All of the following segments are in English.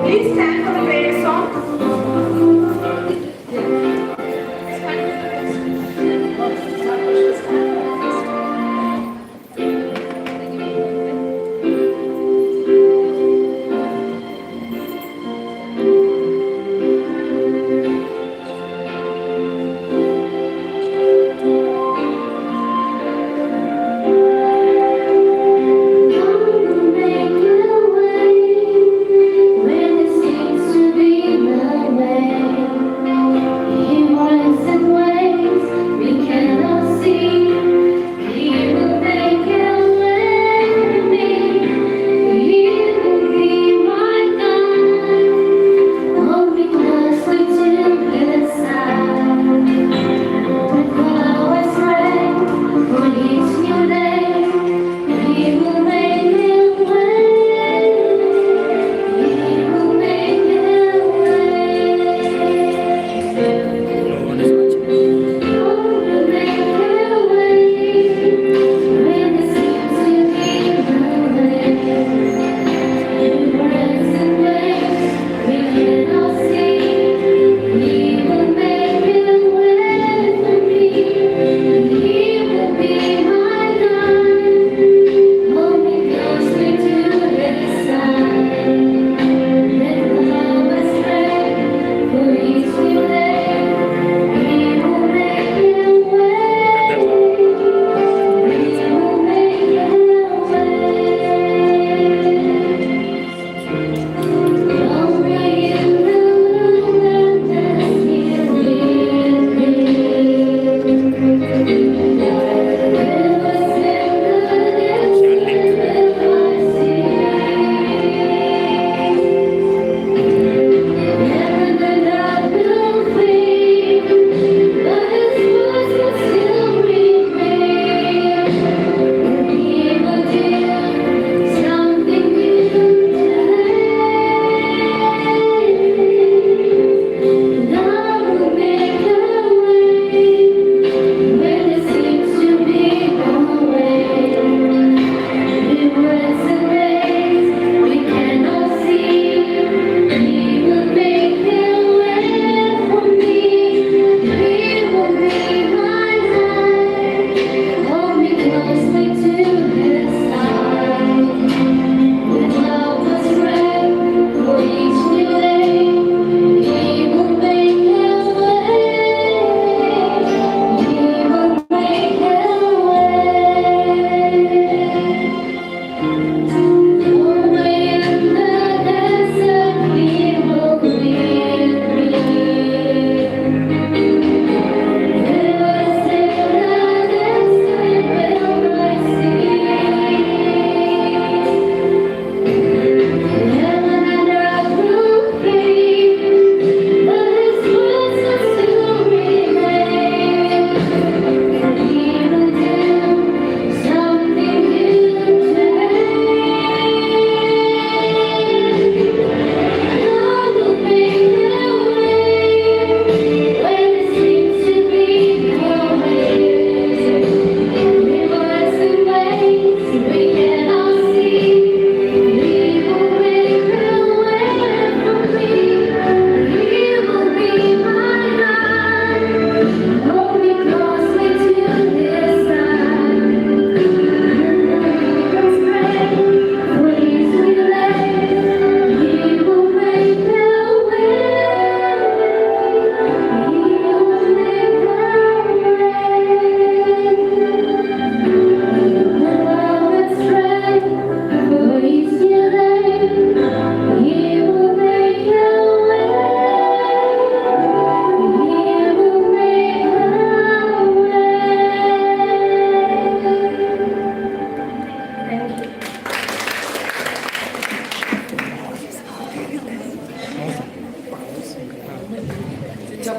Please stand for the prayer song.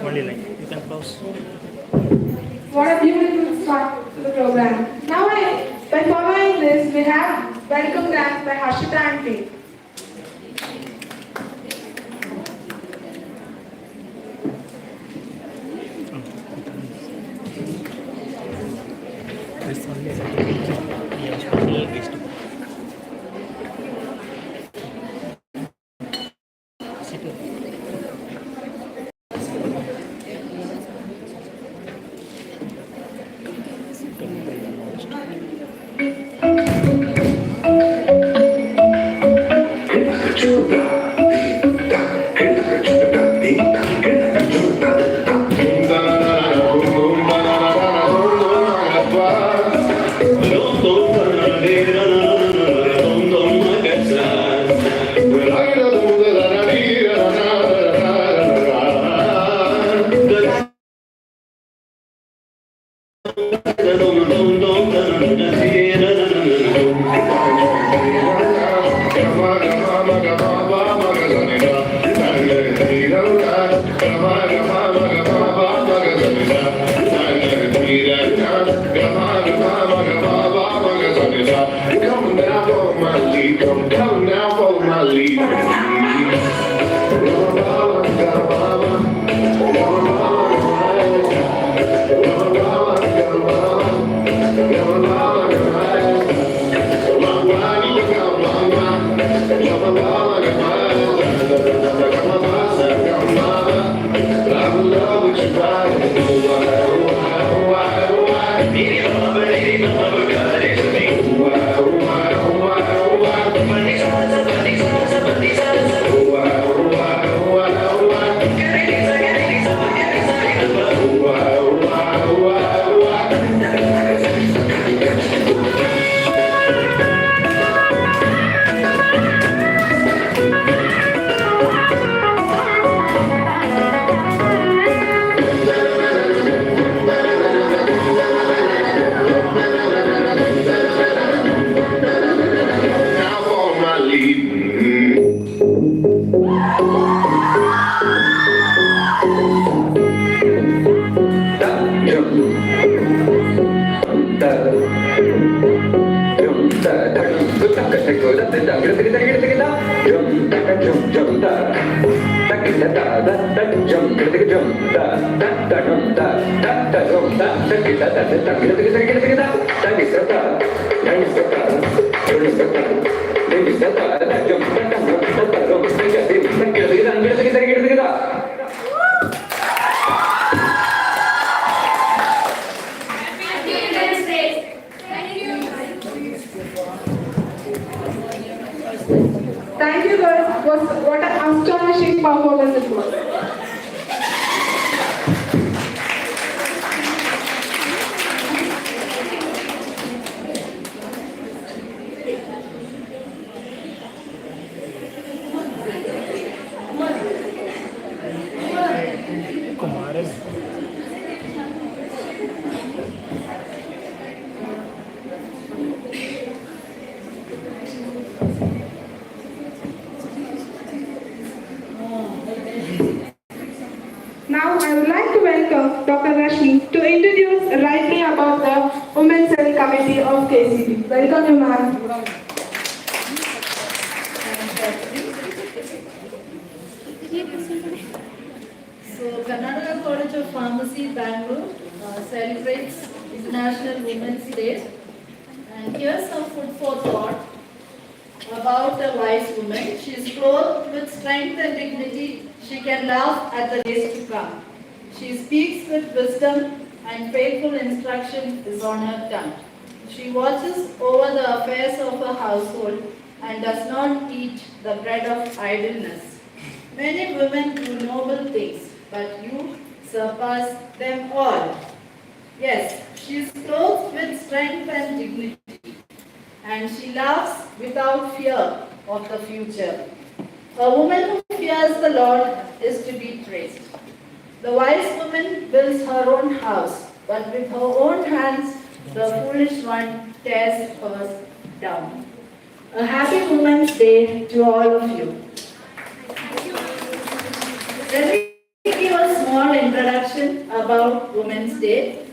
Only line. You can close. What a beautiful start to the program. Now, by following this, we have welcome dance by Harshita and team. This only is yes, only guest. Come now, follow my lead. Now follow my lead. Thank you, girls. What an astonishing performance it was. Now I would like to welcome Dr. Rashmi to introduce rightly about the Women's Cell Committee of KCP. Welcome you, ma'am. So, Karnataka College of Pharmacy, Bangalore celebrates International Women's Day. And here's some food for thought about a wise woman. She is clothed with strength and dignity. She can laugh at the days to come. She speaks with wisdom and faithful instruction is on her tongue. She watches over the affairs of her household and does not eat the bread of idleness. Many women do noble things, but you surpass them all. Yes, she is clothed with strength and dignity, and she laughs without fear of the future. A woman who fears the Lord is to be praised. The wise woman builds her own house, but with her own hands the foolish one tears hers down. A happy Women's Day to all of you. Let me give a small introduction about Women's Day.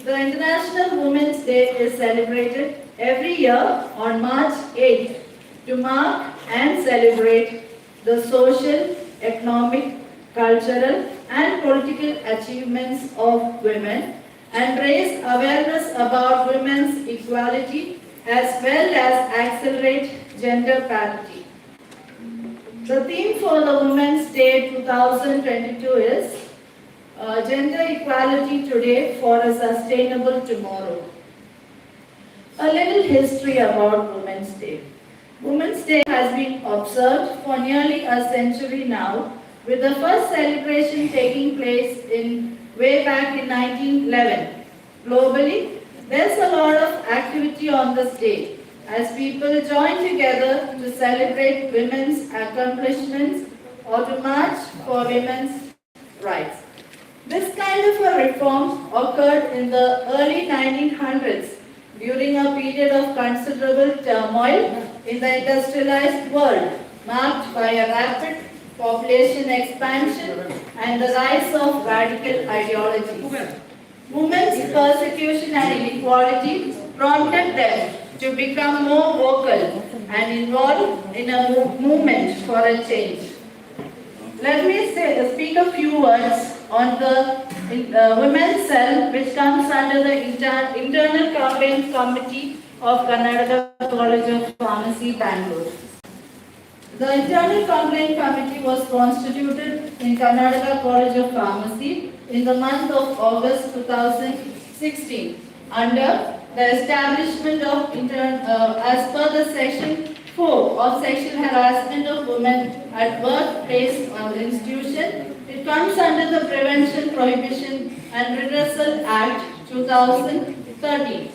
The International Women's Day is celebrated every year on March 8th to mark and celebrate the social, economic, cultural and political achievements of women and raise awareness about women's equality as well as accelerate gender parity. The theme for the Women's Day 2022 is Gender Equality Today for a Sustainable Tomorrow. A little history about Women's Day. Women's Day has been observed for nearly a century now, with the first celebration taking place way back in 1911. Globally, there's a lot of activity on this day as people join together to celebrate women's accomplishments or to march for women's rights. This kind of a reform occurred in the early 1900s during a period of considerable turmoil in the industrialized world, marked by a rapid population expansion and the rise of radical ideologies. Women's persecution and inequality prompted them to become more vocal and involved in a movement for a change. Let me speak a few words on the women's cell, which comes under the internal campaign committee of Karnataka College of Pharmacy, Bangalore. The internal complaint committee was constituted in Karnataka College of Pharmacy in the month of August 2016 under the establishment of as per the section 4 of sexual harassment of women at workplace or institution. It comes under the Prevention, Prohibition and Redressal Act 2013.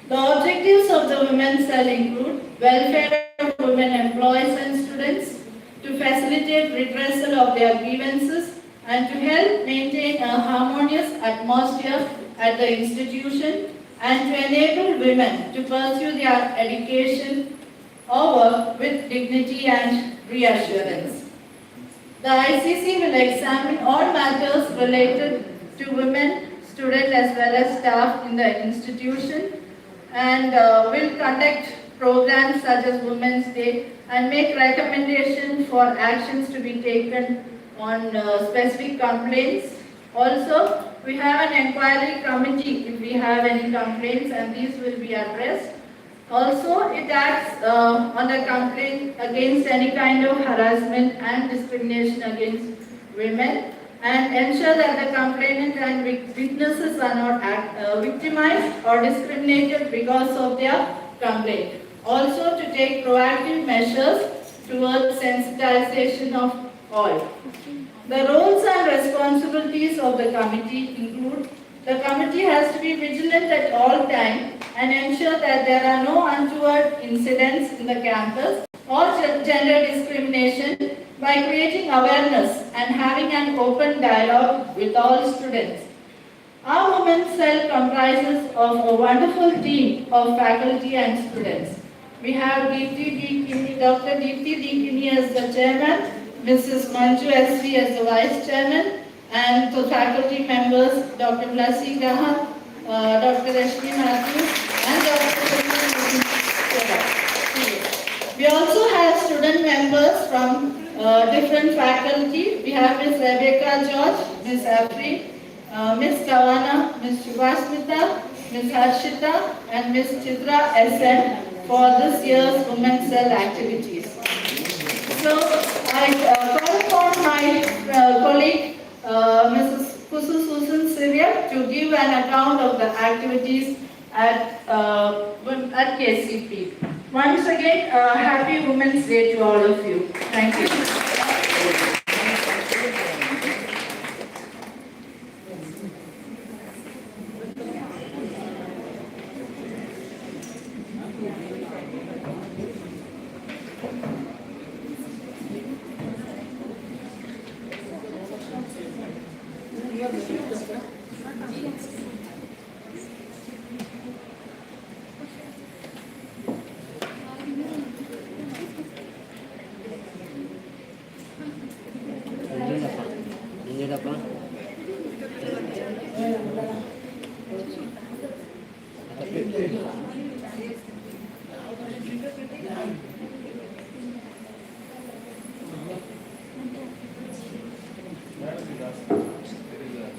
The objectives of the Women's Cell include welfare of women employees and students, to facilitate redressal of their grievances, and to help maintain a harmonious atmosphere at the institution, and to enable women to pursue their education or work with dignity and reassurance. The ICC will examine all matters related to women, students as well as staff in the institution, and will conduct programs such as Women's Day and make recommendations for actions to be taken on specific complaints. Also, we have an inquiry committee if we have any complaints, and these will be addressed. Also, it acts on a complaint against any kind of harassment and discrimination against women, and ensure that the complainant and witnesses are not victimized or discriminated because of their complaint. Also, to take proactive measures towards sensitization of all. The roles and responsibilities of the committee include: the committee has to be vigilant at all times and ensure that there are no untoward incidents in the campus or gender discrimination by creating awareness and having an open dialogue with all students. Our Women's Cell comprises of a wonderful team of faculty and students. We have Dr. Deepthi Dikini as the chairman, Mrs. Manju SV as the vice chairman, and the faculty members Dr. Blasi Gahan, Dr. Rashmi Matthews, and Dr. We also have student members from different faculty. We have Ms. Rebecca George, Ms. Afri, Ms. Kawana, Ms. Shubhasmita, Ms. Harshita, and Ms. Chitra SN for this year's Women's Cell activities. So, I call upon my colleague, Mrs. Kusu Susan Syria, to give an account of the activities at KCP. Once again, happy Women's Day to all of you. Thank you.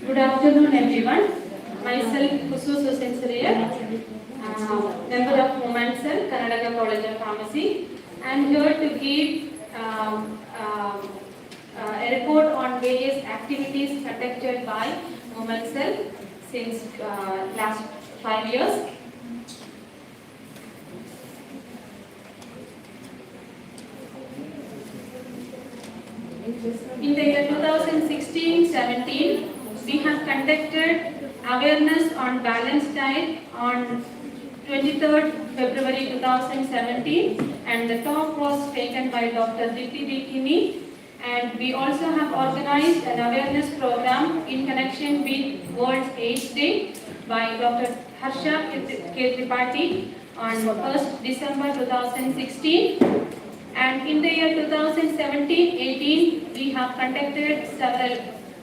Good afternoon, everyone. Myself, Kusu Susan, member of Women's Cell, Karnataka College of Pharmacy. I am here to give a report on various activities conducted by Women's Cell since last 5 years. In the year 2016-17, we have conducted awareness on balanced diet on 23rd February 2017, and the talk was taken by Dr. Deepthi Dikini. And we also have organized an awareness program in connection with World AIDS Day by Dr. Harsha Tripathi on 1st December 2016. And in the year 2017-18, we have conducted several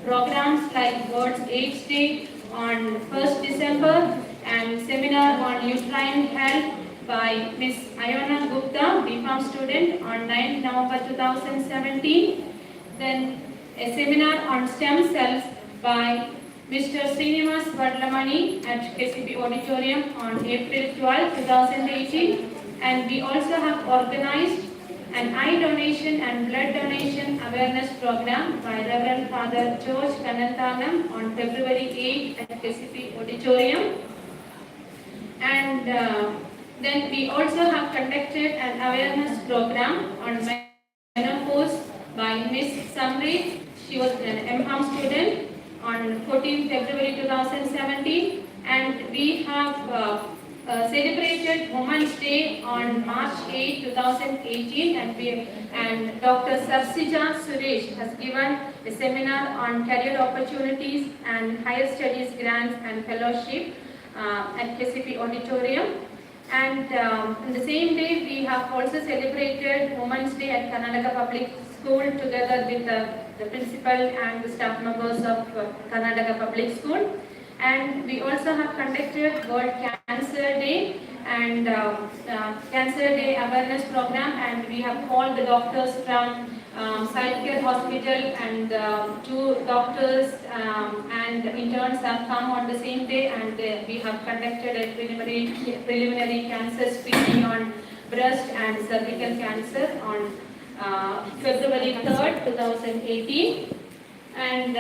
programs like World AIDS Day on 1st December and seminar on uterine health by Ms. Ayana Gupta, B.Pharm student, on 9 November 2017. Then a seminar on stem cells by Mr. Srinivas Vadlamani at KCP Auditorium on April 12, 2018. And we also have organized an eye donation and blood donation awareness program by Reverend Father George Kananthanam on February 8 at KCP Auditorium. And then we also have conducted an awareness program on menopause by Miss Samri. She was an M.Pharm student on 14 February 2017. And we have celebrated Women's Day on March 8, 2018, and Dr. Sarsija Suresh has given a seminar on career opportunities and higher studies grants and fellowship at KCP Auditorium. And on the same day, we have also celebrated Women's Day at Karnataka Public School together with the principal and the staff members of Karnataka Public School. And we also have conducted World Cancer Day and Cancer Day awareness program, and we have called the doctors from Theatrical Hospital, and two doctors and interns have come on the same day, and we have conducted a preliminary cancer screening on breast and cervical cancer on February 3rd, 2018. And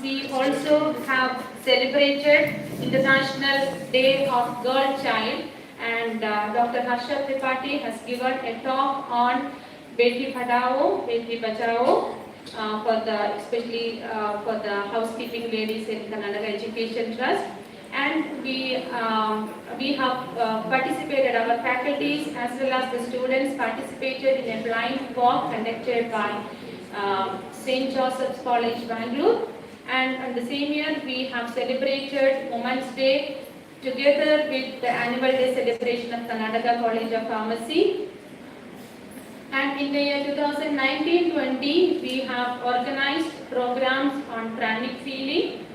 we also have celebrated International Day of Girl Child, and Dr. Harsha Tripathi has given a talk on Beti Padhao, Beti Bachao, especially for the housekeeping ladies in Karnataka Education Trust. And we have participated, our faculties as well as the students participated in a blind walk conducted by St. Joseph's College, Bangalore. And on the same year, we have celebrated Women's Day together with the annual day celebration of Karnataka College of Pharmacy. And in the year 2019-20, we have organized programs on pranic feeling,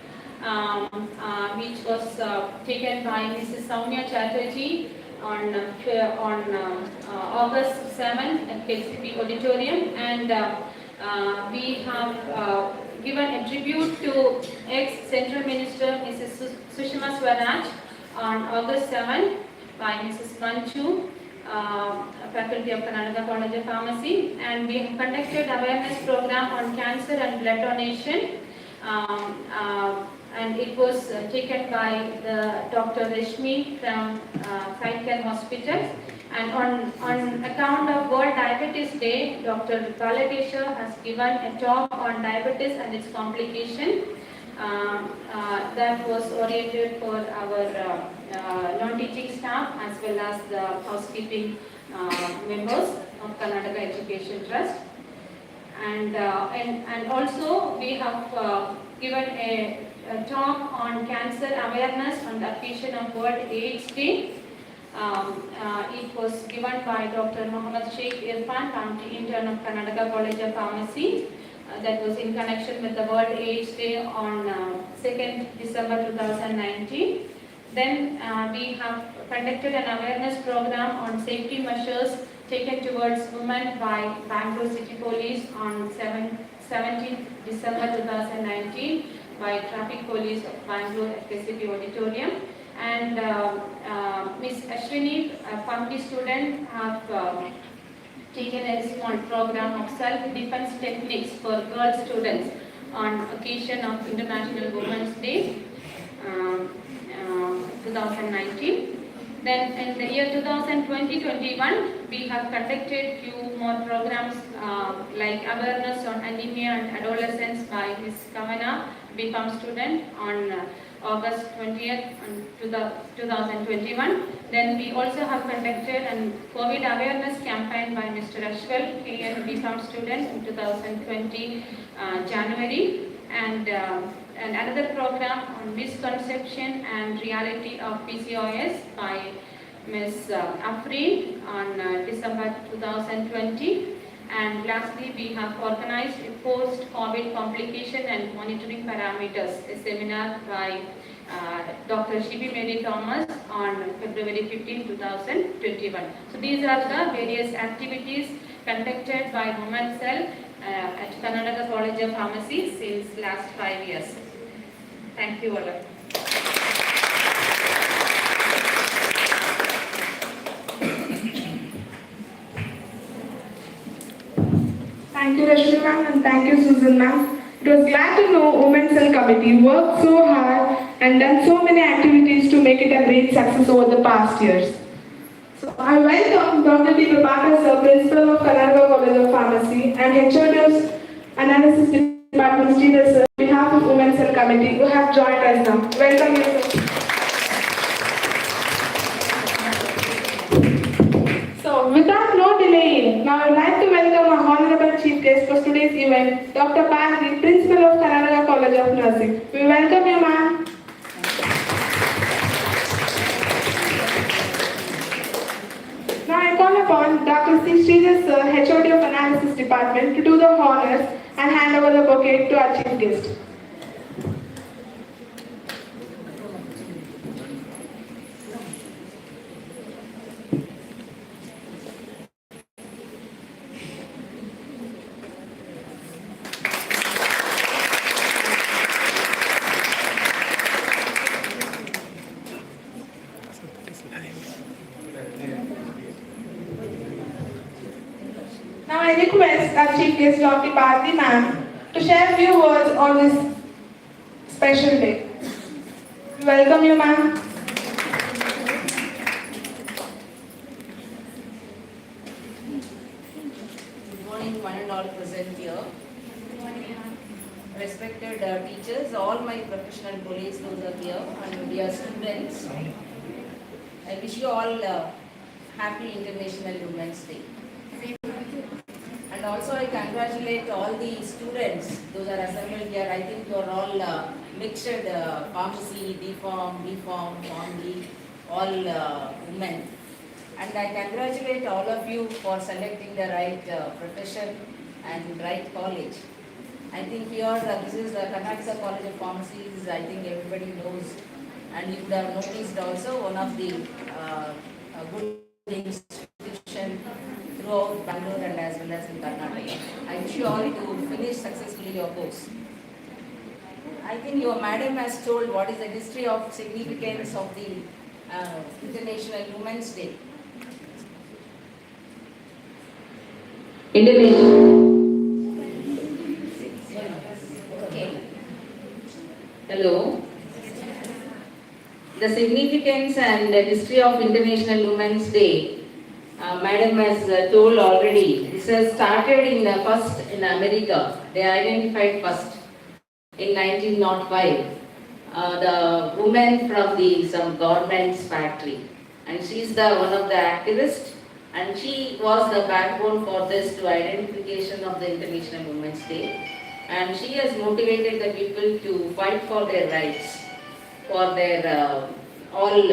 which was taken by Mrs. Soumya Chatterjee on August 7 at KCP Auditorium. And we have given a tribute to ex-Central Minister Mrs. Sushma Swaraj on August 7 by Mrs. Manchu, faculty of Karnataka College of Pharmacy. And we have conducted awareness program on cancer and blood donation. And it was taken by Dr. Rashmi from Theatrical Hospital. And on account of World Diabetes Day, Dr. Balakesha has given a talk on diabetes and its complication. That was oriented for our non-teaching staff as well as the housekeeping members of Karnataka Education Trust. And also we have given a talk on cancer awareness on the occasion of World AIDS Day. It was given by Dr. Mohammed Sheikh Irfan, County Intern of Karnataka College of Pharmacy. That was in connection with the World AIDS Day on 2nd December 2019. Then we have conducted an awareness program on safety measures taken towards women by Bangalore City Police on 17th December 2019 by Traffic Police of Bangalore at KCP Auditorium. And Ms. Ashwini, a PharmD student, have taken a small program of self-defense techniques for girl students on occasion of International Women's Day 2019. Then in the year 2020-21, we have conducted few more programs like awareness on anemia and adolescence by Ms. Kavana, B.Pharm student, on August 20th, 2021. Then we also have conducted a COVID awareness campaign by Mr. Ashwal, KN B.Pharm student, in 2020 January. And another program on misconception and reality of PCOS by Ms. Afri on December 2020. And lastly, we have organized a post-COVID complication and monitoring parameters, a seminar by Dr. Shibi Mary Thomas on February 15, 2021. So these are the various activities conducted by Women's Cell at Karnataka College of Pharmacy since last 5 years. Thank you all. Thank you, Rashmi ma'am, and thank you, Susan ma'am. It was glad to know Women's Cell Committee worked so hard and done so many activities to make it a great success over the past years. So I welcome Dr. T. Prabhakar sir, Principal of Karnataka College of Pharmacy, and HOD of Analysis Department, Sridhar sir, on behalf of Women's Cell Committee, who have joined us now. Welcome you, sir. So, without no delay, now I would like to welcome our Honorable Chief Guest for today's event, Dr. Bharti, Principal of Karnataka College of Nursing. We welcome you, ma'am. Now I call upon Dr. C. Sridhar sir, HOD of Analysis Department, to do the honors and hand over the bouquet to our Chief Guest. Now I request our Chief Guest, Dr. Bharti ma'am, to share a few words on this special day. We welcome you, ma'am. Good morning, one and all present here. Respected teachers, all my professional colleagues those are here, and dear students. I wish you all happy International Women's Day. And also I congratulate all the students, those are assembled here. I think you are all mixed pharmacy, D.Pharm, B.Pharm, PharmD, all women. And I congratulate all of you for selecting the right profession and right college. I think here, this is the Karnataka College of Pharmacy, I think everybody knows. And you would have noticed also one of the good institution throughout Bangalore and as well as in Karnataka. I wish you all to finish successfully your course. I think your madam has told what is the history of significance of the International Women's Day. Okay. Hello. The significance and the history of International Women's Day, Madam has told already. This has started in first in America. They identified first in 1905 the woman from some government's factory, and she is one of the activists, and she was the backbone for this to identification of the International Women's Day, and she has motivated the people to fight for their rights, for their all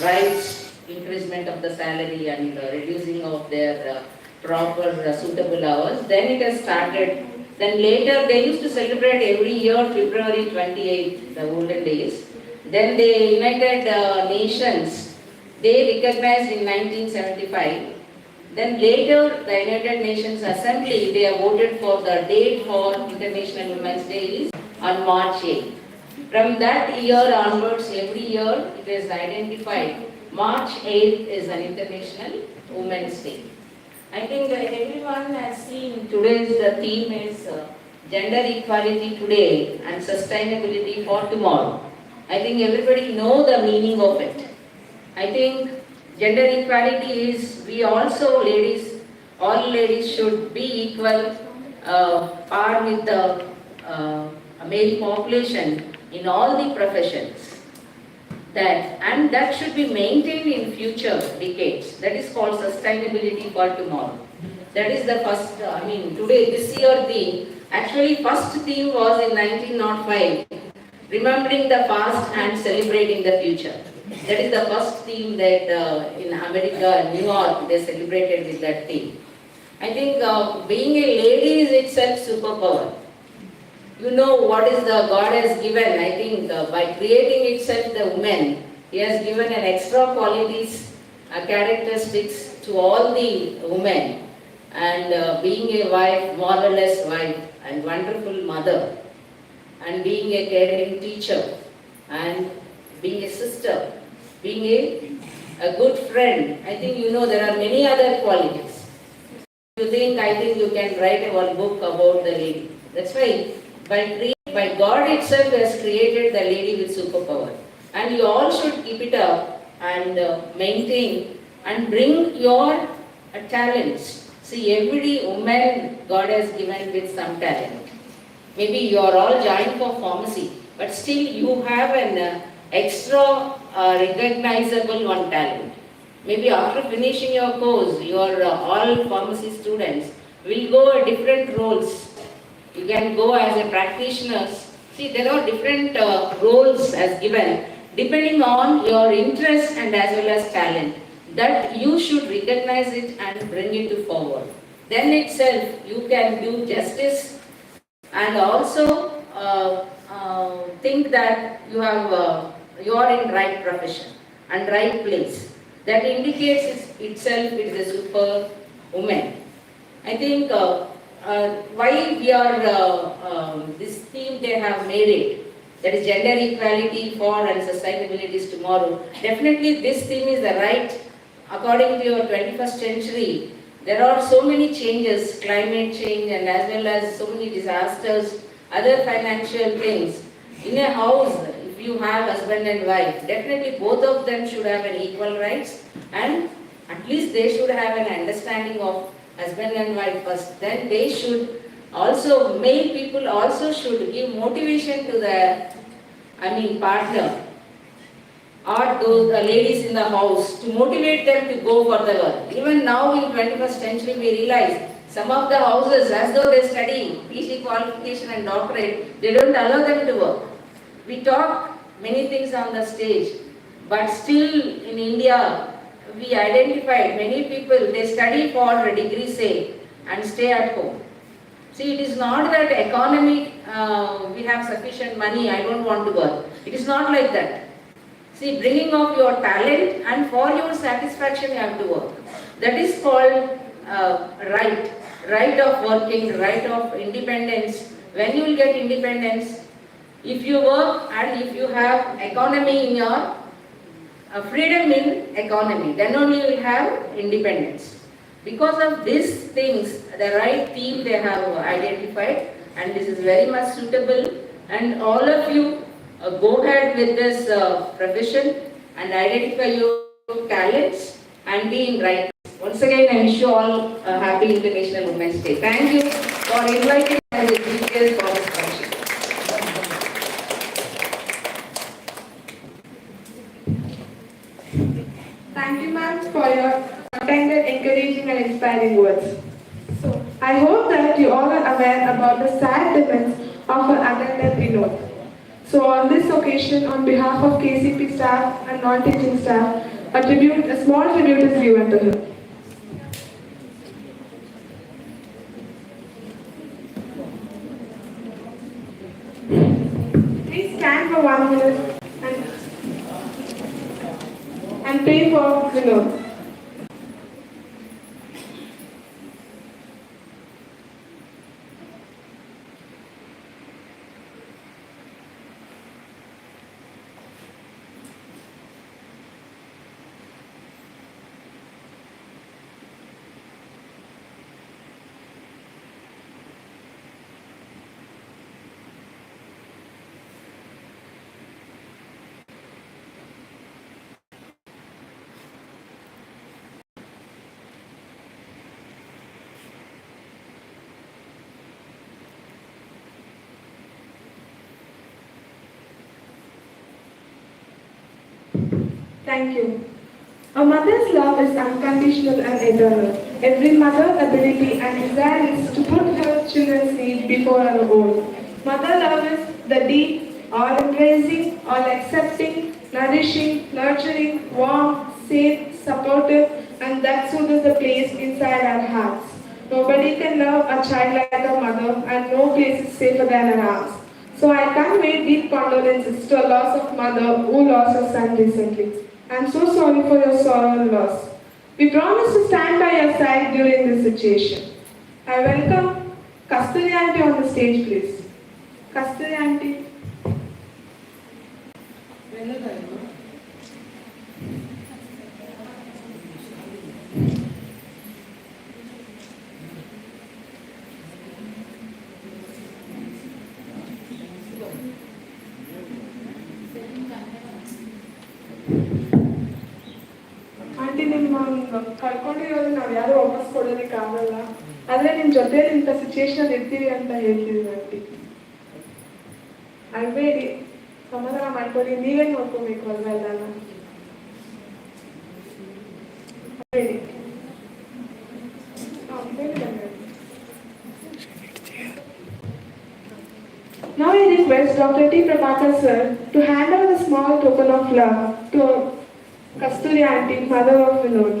rights, increasement of the salary and reducing of their proper suitable hours. Then it has started. Then later they used to celebrate every year February 28th, the olden days. Then the United Nations, they recognized in 1975. Then later the United Nations Assembly, they have voted for the date for International Women's Day is on March 8th. From that year onwards, every year it is identified. March 8th is an International Women's Day. I think everyone has seen today's theme is gender equality today and sustainability for tomorrow. I think everybody know the meaning of it. I think gender equality is, we also ladies, all ladies should be equal, par with the male population in all the professions. And that should be maintained in future decades. That is called sustainability for tomorrow. That is the first, today, this year actually first theme was in 1905, remembering the past and celebrating the future. That is the first theme that in America, New York, they celebrated with that theme. I think being a lady is itself superpower. you know what is the God has given. I think by creating itself the woman, He has given an extra qualities, characteristics to all the women. And being a wife, marvelous wife, and wonderful mother, and being a caring teacher, and being a sister, being a good friend. I think you know there are many other qualities. You think, I think you can write one book about the lady. That's why by God itself has created the lady with superpower. And you all should keep it up and maintain and bring your talents. See, every woman God has given with some talent. Maybe you are all joined for pharmacy, but still you have an extra recognizable one talent. Maybe after finishing your course, your all pharmacy students will go different roles. You can go as a practitioner. See, there are different roles as given, depending on your interest and as well as talent. That you should recognize it and bring it forward. Then itself you can do justice and also think that you are in right profession and right place. That indicates itself it is a super woman. I think why we are this theme they have made it, that is gender equality for and sustainability is tomorrow. Definitely this theme is the right. According to your 21st century, there are so many changes, climate change and as well as so many disasters, other financial things. In a house, if you have husband and wife, definitely both of them should have an equal rights and at least they should have an understanding of husband and wife first. Then they should also, male people also should give motivation to their, partner or those ladies in the house to motivate them to go for the work. Even now in 21st century we realize some of the houses, as though they study PhD qualification and doctorate, they don't allow them to work. We talk many things on the stage, but still in India we identified many people, they study for a degree sake and stay at home. See, it is not that economy, we have sufficient money, I don't want to work. It is not like that. See, bringing of your talent and for your satisfaction you have to work. That is called right of working, right of independence. When you will get independence, if you work and if you have economy in your freedom in economy, then only you will have independence. Because of these things, the right theme they have identified, and this is very much suitable, and all of you go ahead with this profession and identify your talents and be in right. Once again, I wish you all a happy International Women's Day. Thank you for inviting me as a details for this function. Thank you, ma'am, for your contented, encouraging and inspiring words. So, I hope that you all are aware about the sad events of our attendant Keynote. So on this occasion, on behalf of KCP staff and non-teaching staff, a small tribute is given to him. Please stand for 1 minute and pray for Keynote. Thank you. A mother's love is unconditional and eternal. Every mother's ability and desire is to put her children's needs before her own. Mother love is the deep, all-embracing, all-accepting, nourishing, nurturing, warm, safe, supportive, and that soothes the place inside our hearts. Nobody can love a child like a mother, and no place is safer than her arms. So I convey deep condolences to a loss of mother who lost her son recently. I am so sorry for your sorrow and loss. We promise to stand by your side during this situation. I welcome Kasturi Aunty on the stage, please. Kasturi Aunty. Aunty ನಿಮ್ಮ ಕಳ್ಕೊಂಡಿರೋದು ನಾವು ಯಾರು ವಾಪಸ್ ಕೊಡೋದಕ್ಕೆ ಆಗಲ್ಲ, ಆದರೆ ನಿಮ್ಮ ಜೊತೆ ಇಂಥ ಸಿಚುಯೇಷನ್ ಇರ್ತೀವಿ ಅಂತ ಹೇಳ್ತೀವಿ ಆಂಟಿ. ಅಳ್ಬೇಡಿ, ಸಮಾಧಾನ ಮಾಡ್ಕೊಳ್ಳಿ, ನೀವೇ ನೋಡ್ಕೊಬೇಕು ಅಲ್ವಾ ಎಲ್ಲಾನ. ಅಳ್ಬೇಡಿ. Now I request Dr. T. Prabhakar sir to hand over the small token of love to Kasturi Aunty, mother of Vinod.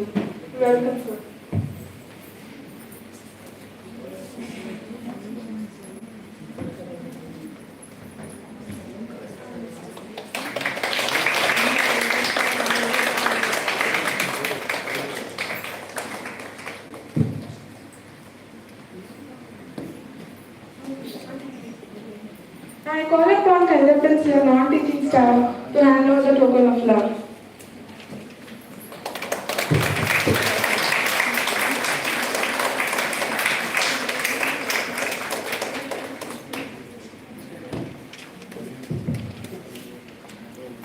Welcome, sir. I call upon conductors and non-teaching staff to hand over the token of love.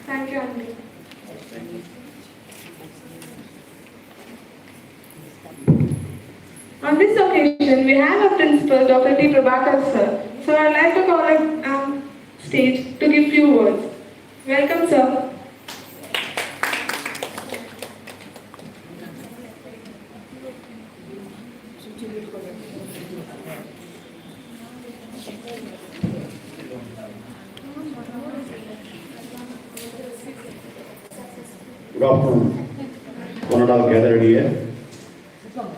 Thank you, Auntie. On this occasion, we have a principal, Dr. T. Prabhakar sir. So I'd like to call him stage to give few words. Welcome, sir. Good afternoon, one and all gathered here.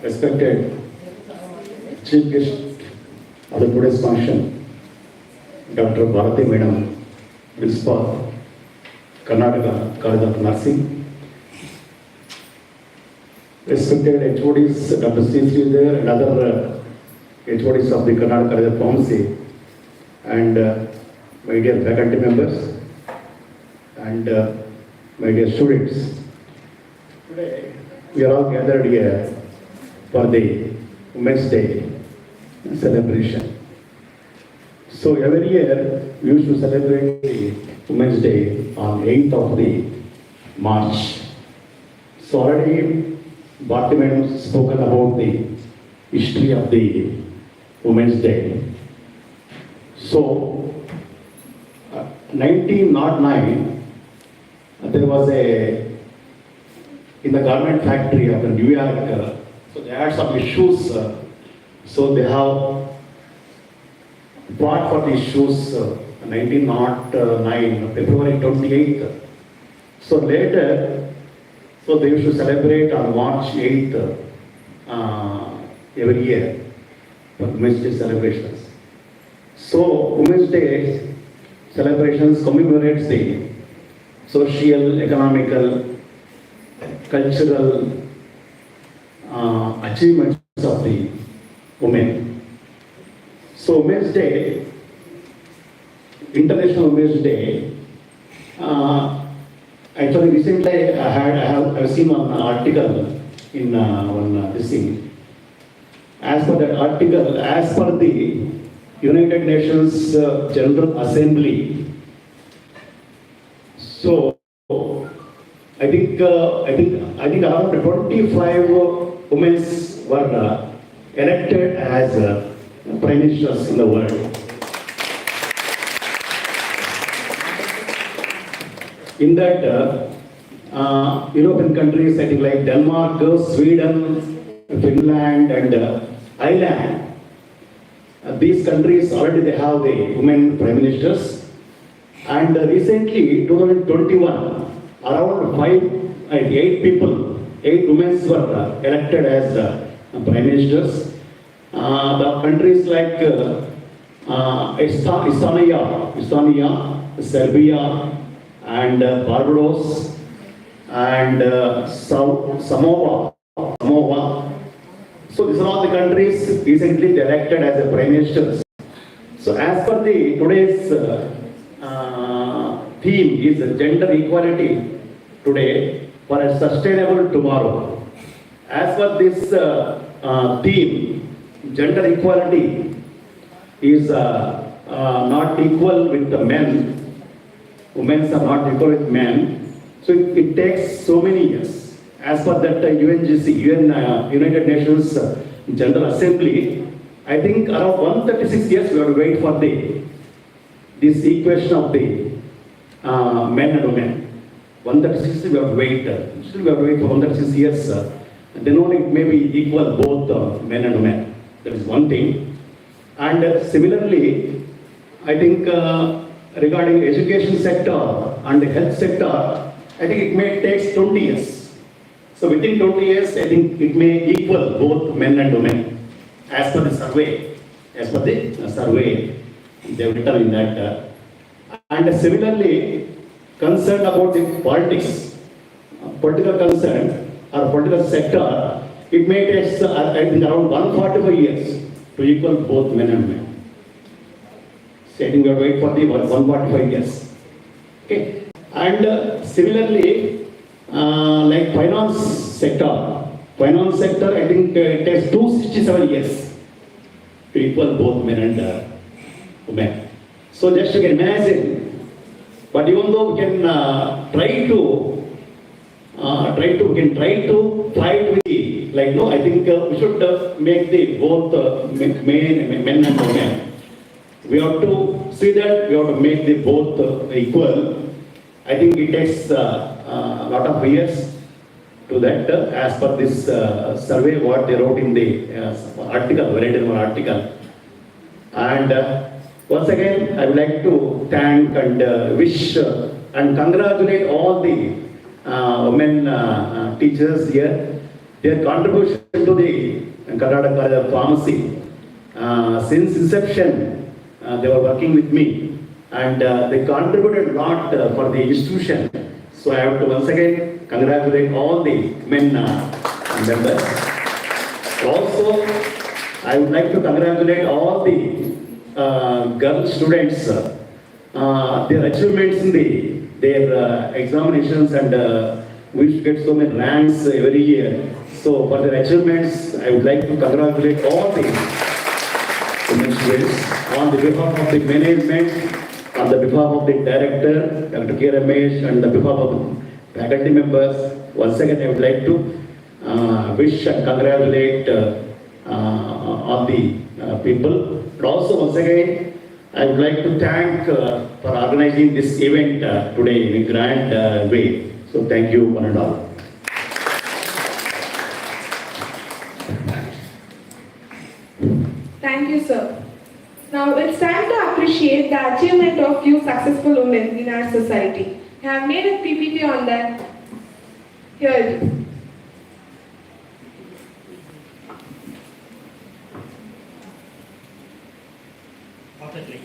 Respected Chief Guest of the today's function, Dr. Bharati Madam, Principal, Karnataka College of Nursing. Respected HODs, Dr. Sri there and other HODs of the Karnataka College of Pharmacy, and my dear faculty members and my dear students. Today we are all gathered here for the Women's Day celebration. So every year we used to celebrate the Women's Day on 8th of the March. So already Bharti Madam spoken about the history of the Women's Day. So 1909 there was in the garment factory of New York, so they had some issues, so they have fought for the issues 1909, February 28th. So later, so they used to celebrate on March 8th every year for Women's Day celebrations. So Women's Day celebrations commemorates the social, economical, cultural achievements of the women. So Women's Day, International Women's Day, actually recently I've seen one article in this thing. As per that article, as per the United Nations General Assembly, so I think around 25 women were elected as prime ministers in the world. In that, European countries, I think like Denmark, Sweden, Finland, and Ireland, these countries already they have the women prime ministers. And recently, 2021, around 8 women were elected as prime ministers. The countries like Estonia, Serbia, and Barbados, and Samoa. So these are all the countries recently elected as the prime ministers. So as per the today's theme is gender equality today for a sustainable tomorrow. As per this theme, gender equality is not equal with the men. Women are not equal with men. So it takes so many years. As per that UNGC, United Nations General Assembly, I think around 136 years we have to wait for this equation of the men and women. 136 we have to wait. Still we have to wait for 136 years. Then only it may be equal both men and women. That is one thing. And similarly, I think regarding education sector and the health sector, I think it may take 20 years. So within 20 years, I think it may equal both men and women as per the survey. As per the survey, they have written in that. And similarly, concerned about the politics, political concern or political sector, it may take I think around 145 years to equal both men and women. So I think we have to wait for the 145 years. Okay. And similarly, like finance sector, I think it takes 267 years to equal both men and women. So just you can imagine, but even though we can try to fight with the, like no, I think we should make the both men and women. We have to see that we have to make the both equal. I think it takes a lot of years to that as per this survey what they wrote in the article, very important article. And once again, I would like to thank and wish and congratulate all the women teachers here. Their contribution to the Karnataka College of Pharmacy since inception, they were working with me. And they contributed a lot for the institution. So I have to once again congratulate all the men members. Also, I would like to congratulate all the girl students, their achievements in their examinations, and we used to get so many ranks every year. So for their achievements, I would like to congratulate all the women students on the behalf of the management, on the behalf of the director, Dr. K. Ramesh, and on the behalf of faculty members. Once again, I would like to wish and congratulate all the people. But also, once again, I would like to thank for organizing this event today in a grand way. So thank you one and all. Thank you, sir. Now it's time to appreciate the achievement of few successful women in our society. I have made a PPT on that. Here it is. Perfectly.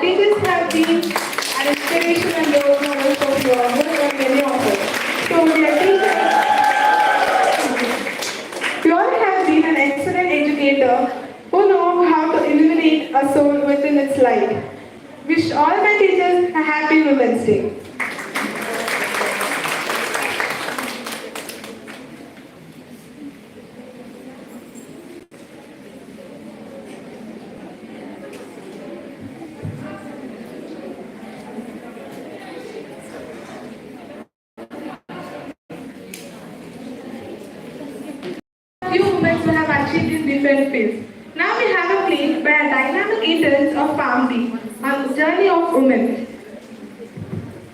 teachers have been an inspiration and role models for you all and many of us. So your teachers, you all have been an excellent educator who know how to illuminate a soul within its light. Wish all my teachers a happy Women's Day. Few women who have achieved in different fields. Now we have a play by a dynamic interns of family on the journey of women.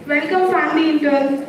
Welcome family interns.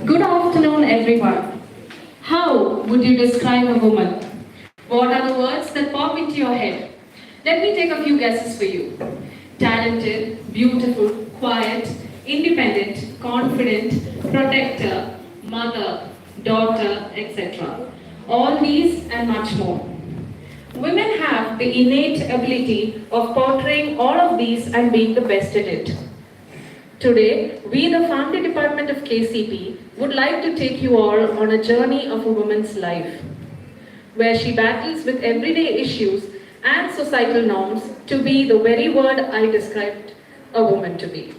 Good afternoon, everyone. How would you describe a woman? What are the words that pop into your head? Let me take a few guesses for you. Talented, beautiful, quiet, independent, confident, protector, mother, daughter, etc. All these and much more. Women have the innate ability of portraying all of these and being the best at it. Today, we, the Family Department of KCP, would like to take you all on a journey of a woman's life, where she battles with everyday issues and societal norms to be the very word I described a woman to be.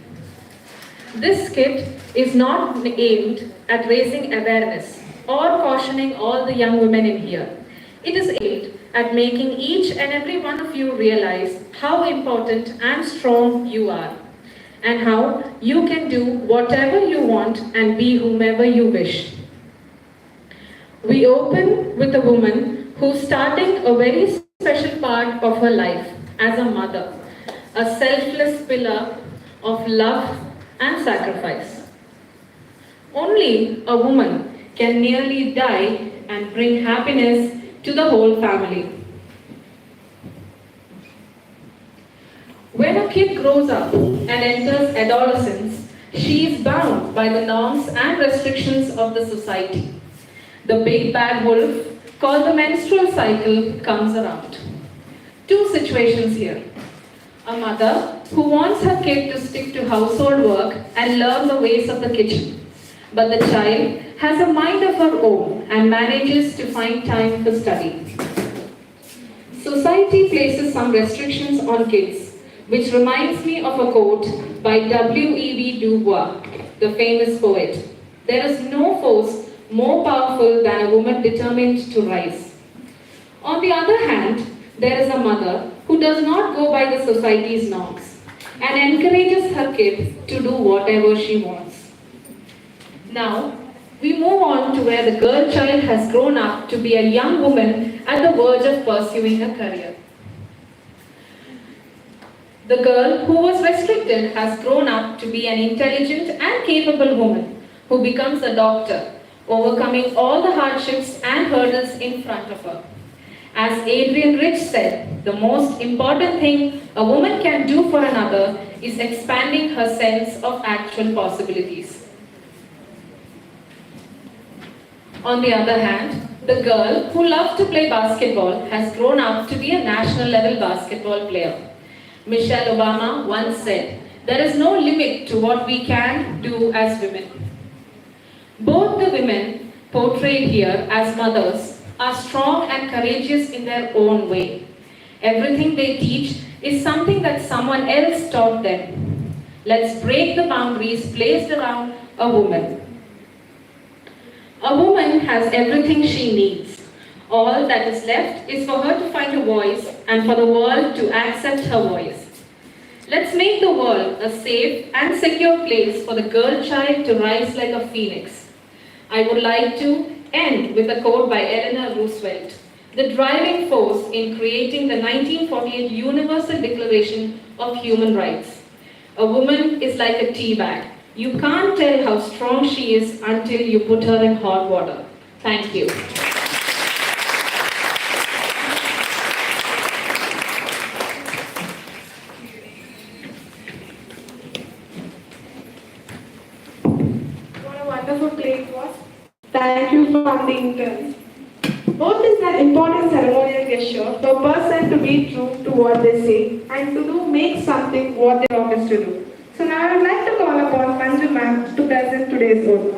This skit is not aimed at raising awareness or cautioning all the young women in here. It is aimed at making each and every one of you realize how important and strong you are, and how you can do whatever you want and be whomever you wish. We open with a woman who's starting a very special part of her life as a mother, a selfless pillar of love and sacrifice. Only a woman can nearly die and bring happiness to the whole family. When a kid grows up and enters adolescence, she is bound by the norms and restrictions of the society. The big bad wolf, called the menstrual cycle, comes around. Two situations here. A mother who wants her kid to stick to household work and learn the ways of the kitchen. But the child has a mind of her own and manages to find time for study. Society places some restrictions on kids, which reminds me of a quote by W.E.B. Du Bois, the famous poet. There is no force more powerful than a woman determined to rise. On the other hand, there is a mother who does not go by the society's norms and encourages her kid to do whatever she wants. Now, we move on to where the girl child has grown up to be a young woman at the verge of pursuing a career. The girl who was restricted has grown up to be an intelligent and capable woman who becomes a doctor, overcoming all the hardships and hurdles in front of her. As Adrian Rich said, the most important thing a woman can do for another is expanding her sense of actual possibilities. On the other hand, the girl who loved to play basketball has grown up to be a national level basketball player. Michelle Obama once said, "There is no limit to what we can do as women." Both the women portrayed here as mothers are strong and courageous in their own way. Everything they teach is something that someone else taught them. Let's break the boundaries placed around a woman. A woman has everything she needs. All that is left is for her to find a voice and for the world to accept her voice. Let's make the world a safe and secure place for the girl child to rise like a phoenix. I would like to end with a quote by Eleanor Roosevelt, the driving force in creating the 1948 Universal Declaration of Human Rights. A woman is like a tea bag. You can't tell how strong she is until you put her in hot water. Thank you. What a wonderful play it was. Thank you from the interns. Both is an important ceremonial gesture for a person to be true to what they say and to do make something what they promise to do. So now I would like to call upon Manju ma'am to present today's oath.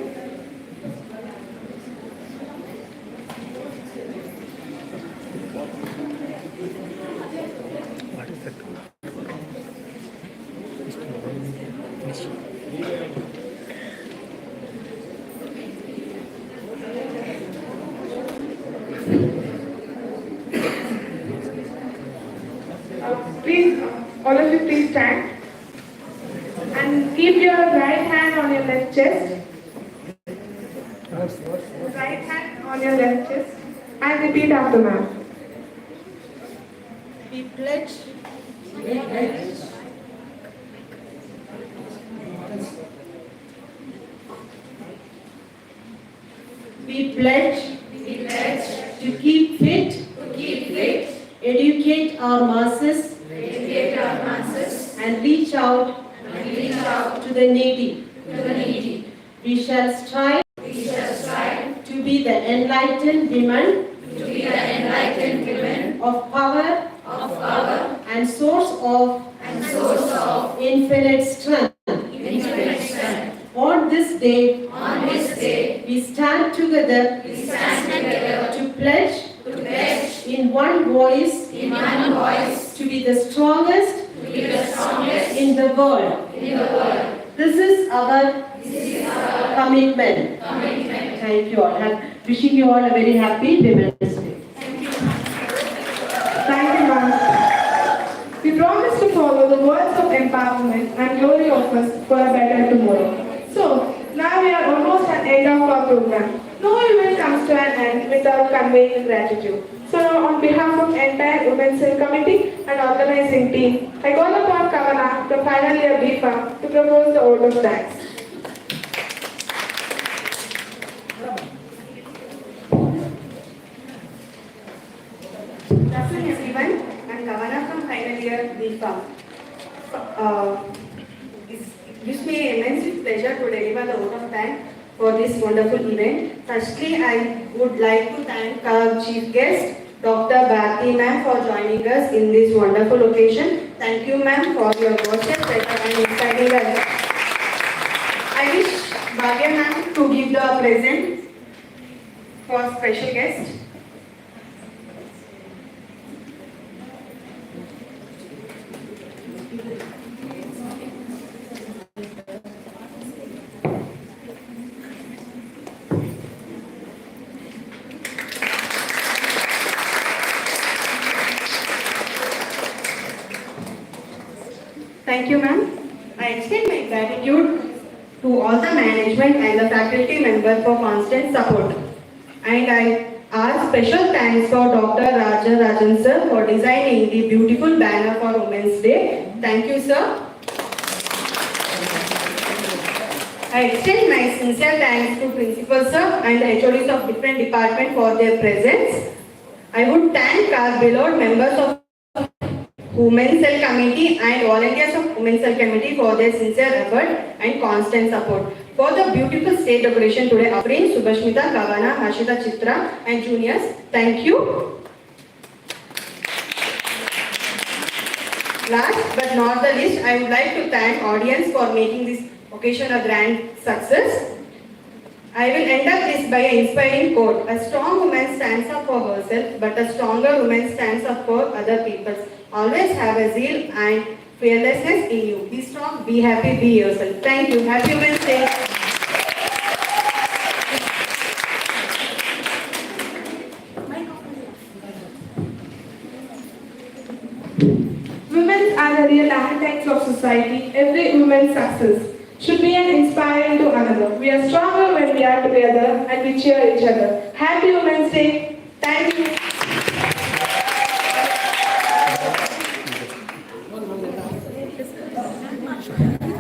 Please, all of you please stand and keep your right hand on your left chest. Right hand on your left chest and repeat after ma'am. We pledge. We pledge to keep fit, educate our masses, and reach out to the needy. We shall strive to be the enlightened women of power and source of infinite strength. On this day, we stand together to pledge in one voice to be the strongest in the world. This is our commitment. Thank you all. Wishing you all a very happy Women's Day. Thank you ma'am. We promise to follow the words of empowerment and glory of us for a better tomorrow. So, now we are almost at the end of our program. No event comes to an end without conveying gratitude. So now on behalf of entire Women's Cell Committee and organizing team, I call upon Kavana, the final year BFA, to propose the vote of thanks. Good afternoon everyone. I'm Kavana from final year BFA. It gives me immense pleasure to deliver the vote of thanks for this wonderful event. Firstly, I would like to thank our chief guest, Dr. Bharti ma'am, for joining us in this wonderful occasion. Thank you ma'am for your worship and inspiring us. I wish Bhavya ma'am to give the present for special guest. Thank you, ma'am. I extend my gratitude to all the management and the faculty members for constant support. And I ask special thanks for Dr. Rajan sir for designing the beautiful banner for Women's Day. Thank you, sir. I extend my sincere thanks to Principal sir and the HODs of different departments for their presence. I would thank our beloved members of Women's Cell Committee and volunteers of Women's Cell Committee for their sincere effort and constant support. For the beautiful stage decoration today, Afreen, Subhashmita, Kavana, Hashita, Chitra and juniors, thank you. Last but not the least, I would like to thank audience for making this occasion a grand success. I will end up this by an inspiring quote. A strong woman stands up for herself, but a stronger woman stands up for other people. Always have a zeal and fearlessness in you. Be strong, be happy, be yourself. Thank you. Happy Women's Day. Women are the real architects of society. Every woman's success should be an inspiring to another. We are stronger when we are together and we cheer each other. Happy Women's Day. Thank you.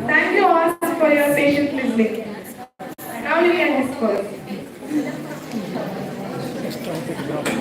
Thank you all for your patient listening. Now you can disperse.